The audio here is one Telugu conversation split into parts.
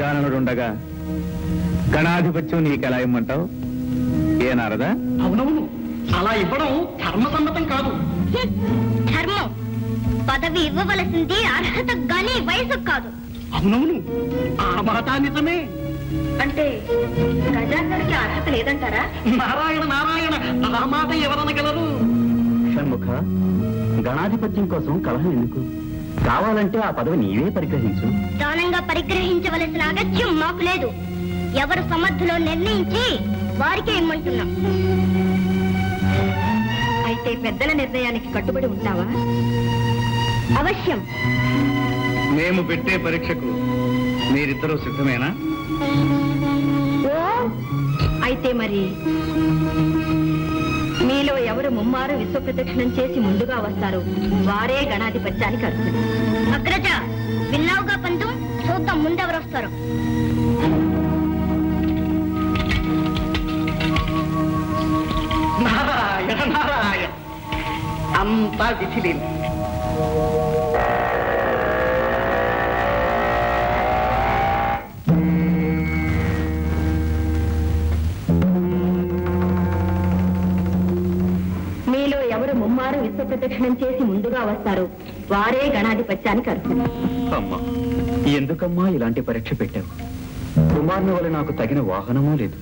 జాననుడుండగా గణాధిపత్యం నీకెలా ఇమ్మంటావు? ఏ నారదా? అవునవును, అలా ఇవ్వడం ధర్మసమ్మతం కాదు. ధర్మం పదవి ఇవ్వవలసింది అర్హత గాని వయసు కాదు. అవునవును, ఆ మాట నిజమే. అంటే గజాంగారికి అర్హత లేదంటారా? నారాయణ నారాయణ, ఆ మాట ఎవరనగలరు? షణ్ముఖ, గణాధిపత్యం కోసం కలహం ఎందుకు? కావాలంటే ఆ పదవి నీవే పరిగ్రహించు. దానంగా పరిగ్రహించవలసిన అగత్యం మాకు లేదు. ఎవరు సమర్థులో నిర్ణయించి వారికే ఇమ్మంటున్నాం. అయితే పెద్దల నిర్ణయానికి కట్టుబడి ఉంటావా? అవశ్యం. మేము పెట్టే పరీక్షకు మీరిద్దరూ సిద్ధమేనా? ఓ, అయితే మరి మీలో ఎవరు ముమ్మారు విశ్వ ప్రదక్షిణం చేసి ముందుగా వస్తారు వారే గణాధిపత్యానికి అర్హులు. అగ్రజ, విన్నావుగా పంతం, చూద్దాం ముందెవరు వస్తారు. నారాయణ నారాయణ, అంతా విధిలేదు. మీలో ఎవరు ముమ్మారు విశ్వ ప్రదక్షిణం చేసి ముందుగా వస్తారు వారే గణాధిపత్యానికి అర్హులు. అమ్మా, ఎందుకమ్మా ఇలాంటి పరీక్ష పెట్టావు? కుమారుని వల్ల నాకు తగిన వాహనమూ లేదు,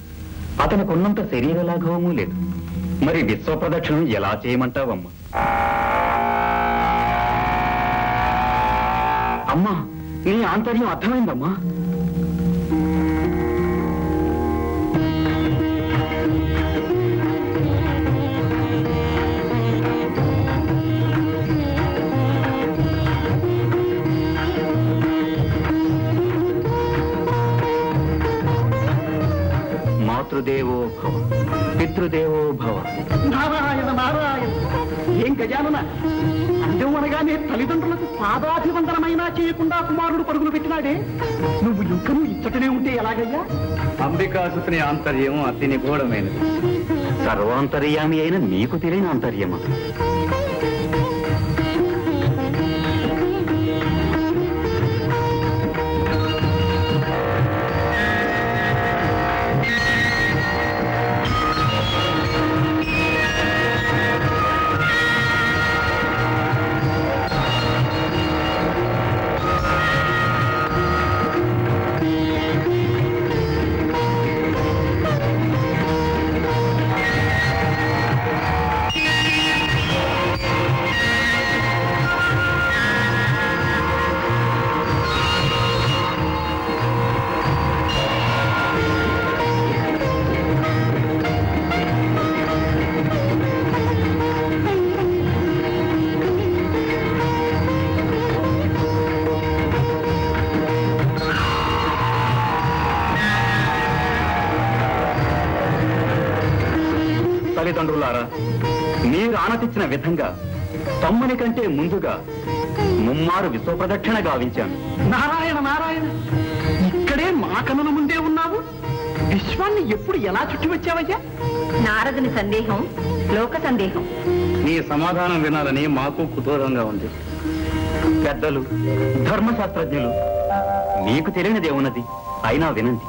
అతనికి ఉన్నంత శరీర లాఘవమూ లేదు. మరి విశ్వ ప్రదక్షిణం ఎలా చేయమంటావమ్మా? అమ్మా, నీ ఆంతర్యం అర్థమైందమ్మా. మాతృదేవో భవ, పితృదేవో భవ. నారాయణ నారాయణ, ఏం గజానన, అందం అనగానే తల్లిదండ్రులకు పాదాభివందనమైనా చేయకుండా కుమారుడు పరుగులు పెట్టినాడే, నువ్వు యుద్ధము ఇచ్చటనే ఉంటే ఎలాగయ్యా? అంబికాసుని ఆంతర్యం అతి నిగూఢమైనది. సర్వాంతర్యామి అయిన నీకు తెలియని ఆంతర్యమా? తల్లిదండ్రులారా, మీరు ఆనతిచ్చిన విధంగా తమ్ముని కంటే ముందుగా ముమ్మారు విశ్వ ప్రదక్షిణ గావించాను. నారాయణ నారాయణ, ఇక్కడే మా కనుల ముందే ఉన్నావు. విశ్వాన్ని ఎప్పుడు ఎలా చుట్టి వచ్చావయ్యా? నారదుని సందేహం లోక సందేహం. నీ సమాధానం వినాలని మాకు కుతూహలంగా ఉంది. పెద్దలు, ధర్మశాస్త్రజ్ఞులు, మీకు తెలియనిదేమున్నది, అయినా వినండి.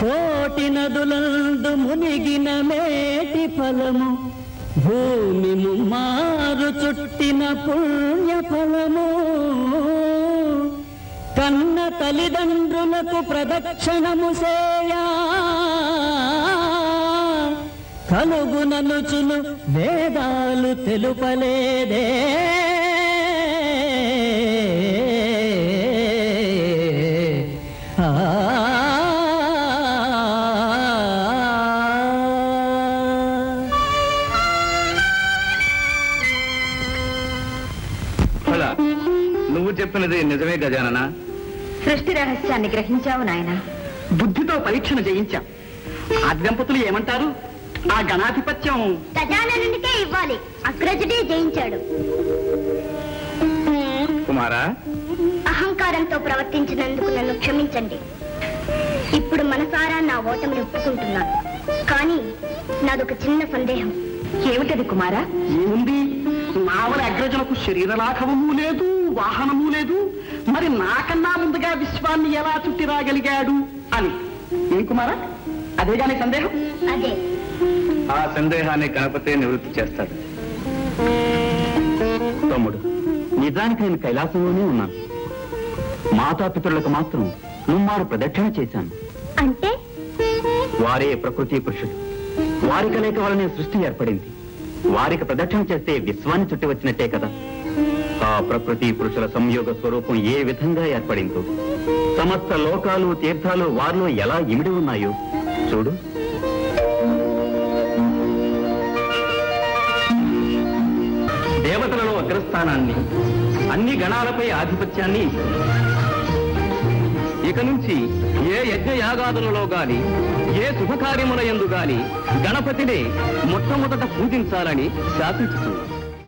కోటి నదులందు మునిగిన మేటి ఫలము, భూమి ముమ్మారు చుట్టిన పుణ్య ఫలము, కన్న తల్లిదండ్రులకు ప్రదక్షిణము సేయా కలుగుననుచును వేదాలు తెలుపలేదే. నువ్వు చెప్పినది నిజమే గజానన. సృష్టి రహస్యాన్ని గ్రహించావు నాయన. బుద్ధితో పరీక్షను జయించాం. ఆ దంపతులు ఏమంటారు? ఆ గణాధిపత్యం గజాననునికే ఇవ్వాలి. అగ్రజుడే జయించాడు. కుమారా, అహంకారంతో ప్రవర్తించినందుకు నన్ను క్షమించండి. ఇప్పుడు మనసారా నా ఓటమిని ఒప్పుకుంటున్నాను. కానీ నాదొక చిన్న సందేహం. ఏమిటది కుమారా? ఏముంది, నావల అగ్రజులకు శరీర లాఘవము లేదు, వాహనము లేదు. మరి నాకన్నా ముందుగా విశ్వాన్ని ఎలా చుట్టి రాగలిగాడు అని. ఏం కుమారా, అదేగాని సందేహం? అదే. ఆ సందేహాన్ని గణపతే నివృత్తి చేస్తాడు. తమ్ముడు, నిజానికి నేను కైలాసంలోనే ఉన్నాను. మాతాపితరులకు మాత్రం ముమ్మారు ప్రదక్షిణ చేశాను. అంటే వారే ప్రకృతి పురుషులు. వారి కలయిక వలనే సృష్టి ఏర్పడింది. వారికి ప్రదక్షిణ చేస్తే విశ్వాన్ని చుట్టి వచ్చినట్టే కదా. ఆ ప్రకృతి పురుషుల సంయోగ స్వరూపం ఏ విధంగా ఏర్పడిందో, సమస్త లోకాలు తీర్థాలు వారిలో ఎలా ఇమిడి ఉన్నాయో చూడు. దేవతలలో అగ్రస్థానాన్ని, అన్ని గణాలపై ఆధిపత్యాన్ని ఇస్తుంది. ఇక నుంచి ఏ యజ్ఞ యాగాదులలో గాని, ఏ శుభకార్యముల యందు గాని గణపతిని మొట్టమొదట పూజించాలని శాసించుతుంది.